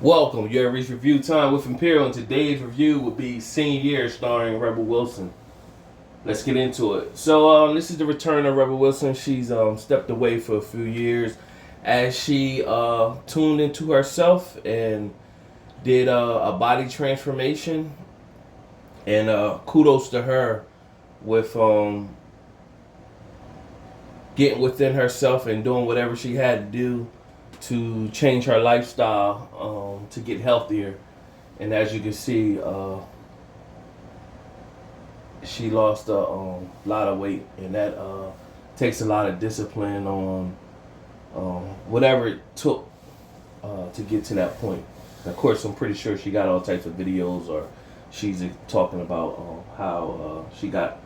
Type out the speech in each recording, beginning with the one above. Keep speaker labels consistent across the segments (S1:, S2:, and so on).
S1: Welcome. You have reached review time with Imperial, and today's review will be Senior Year starring Rebel Wilson. Let's get into it. So, this is the return of Rebel Wilson. She's stepped away for a few years as she tuned into herself and did a body transformation. And kudos to her with getting within herself and doing whatever she had to do to change her lifestyle to get healthier. And as you can see, she lost a lot of weight, and that takes a lot of discipline on whatever it took to get to that point. And of course, I'm pretty sure she got all types of videos, or she's talking about how she got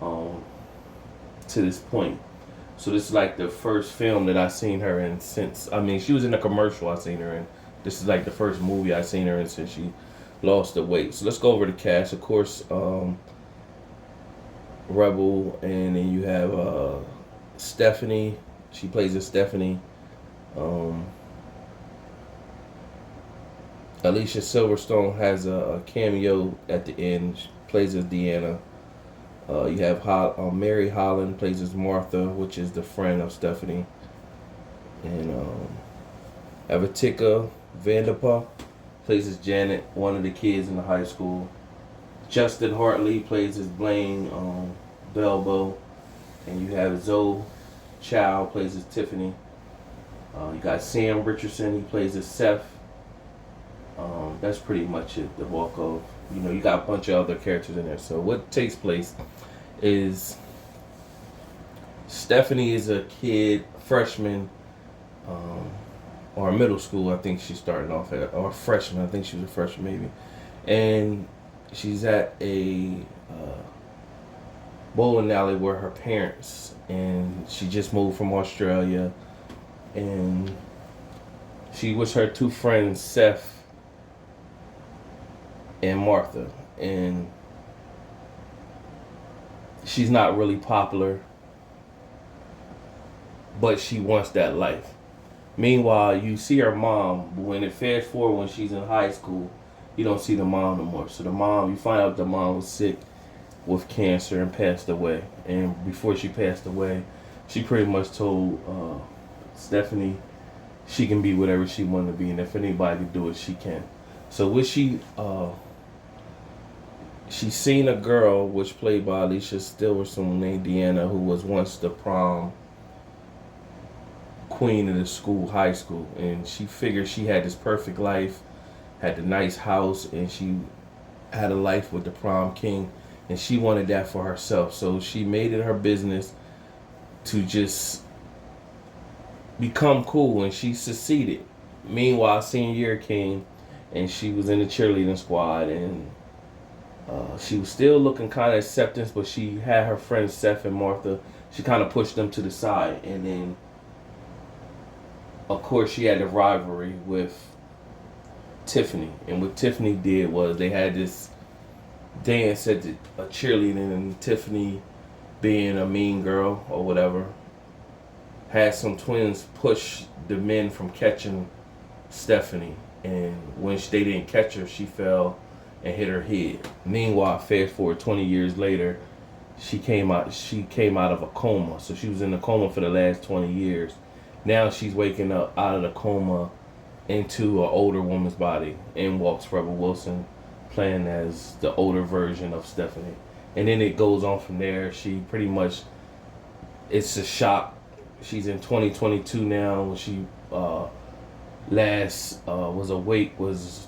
S1: to this point. So this is like the first film that I seen her in since. I mean, she was in a commercial I seen her in. This is like the first movie I seen her in since she lost the weight. So let's go over the cast. Of course, Rebel, and then you have Stephanie. She plays as Stephanie. Alicia Silverstone has a cameo at the end. She plays as Deanna. You have Mary Holland plays as Martha, which is the friend of Stephanie. And Avatika Vanderpump plays as Janet, one of the kids in the high school. Justin Hartley plays as Blaine Belbo. And you have Zoe Chow plays as Tiffany. You got Sam Richardson, he plays as Seth. That's pretty much it, the bulk of, you got a bunch of other characters in there. So what takes place is Stephanie is a kid, freshman, or middle school, I think she's starting off at, or freshman, I think she was a freshman maybe. And she's at a bowling alley where her parents, and she just moved from Australia, and she was her two friends, Seth and Martha, and she's not really popular, but she wants that life. Meanwhile, you see her mom, but when it fast forward when she's in high school, you don't see the mom no more. So the mom, you find out the mom was sick with cancer and passed away. And before she passed away, she pretty much told Stephanie she can be whatever she wanted to be, and if anybody can do it, she can. So what she's seen a girl, which played by Alicia Silverstone, named Deanna, who was once the prom queen of the school, high school. And she figured she had this perfect life, had the nice house, and she had a life with the prom king. And she wanted that for herself. So she made it her business to just become cool, and she succeeded. Meanwhile, senior year came, and she was in the cheerleading squad, and she was still looking kind of acceptance, but she had her friends Seth and Martha. She kind of pushed them to the side, and then, of course, she had a rivalry with Tiffany. And what Tiffany did was they had this dance at a cheerleading, and Tiffany, being a mean girl or whatever, had some twins push the men from catching Stephanie. And when they didn't catch her, she fell and hit her head. Meanwhile, fast forward 20 years later, she came out of a coma. So she was in a coma for the last 20 years. Now she's waking up out of the coma into an older woman's body, and walks Rebel Wilson, playing as the older version of Stephanie. And then it goes on from there. She pretty much, it's a shock. She's in 2022 now. When she last was awake was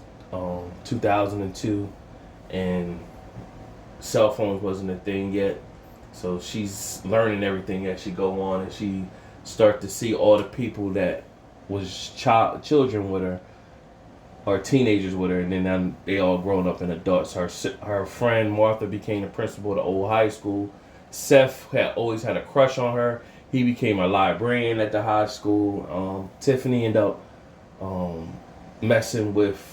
S1: 2002, and cell phones wasn't a thing yet. So she's learning everything as she go on, and she start to see all the people that was children with her, or teenagers with her, and then now they all grown up and adults. Her friend Martha became the principal of the old high school. Seth had always had a crush on her. He became a librarian at the high school. Tiffany ended up messing with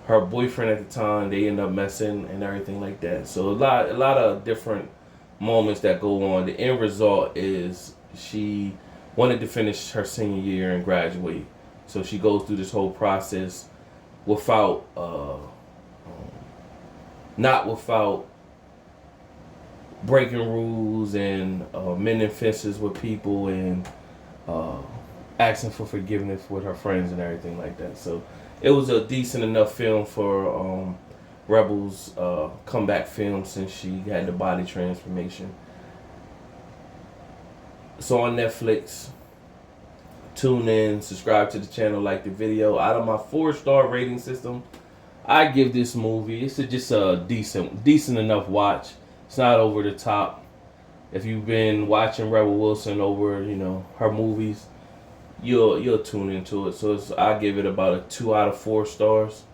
S1: her boyfriend at the time. They end up messing and everything like that. So a lot of different moments that go on. The end result is she wanted to finish her senior year and graduate. So she goes through this whole process without, not without breaking rules and mending fences with people and asking for forgiveness with her friends and everything like that. So it was a decent enough film for Rebel's comeback film since she had the body transformation. So on Netflix, tune in, subscribe to the channel, like the video. Out of my 4-star rating system, I give this movie, it's just a decent enough watch. It's not over the top. If you've been watching Rebel Wilson over, her movies, you'll tune into it. So I give it about a 2 out of 4 stars.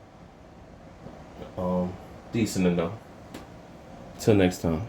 S1: Decent enough. Till next time.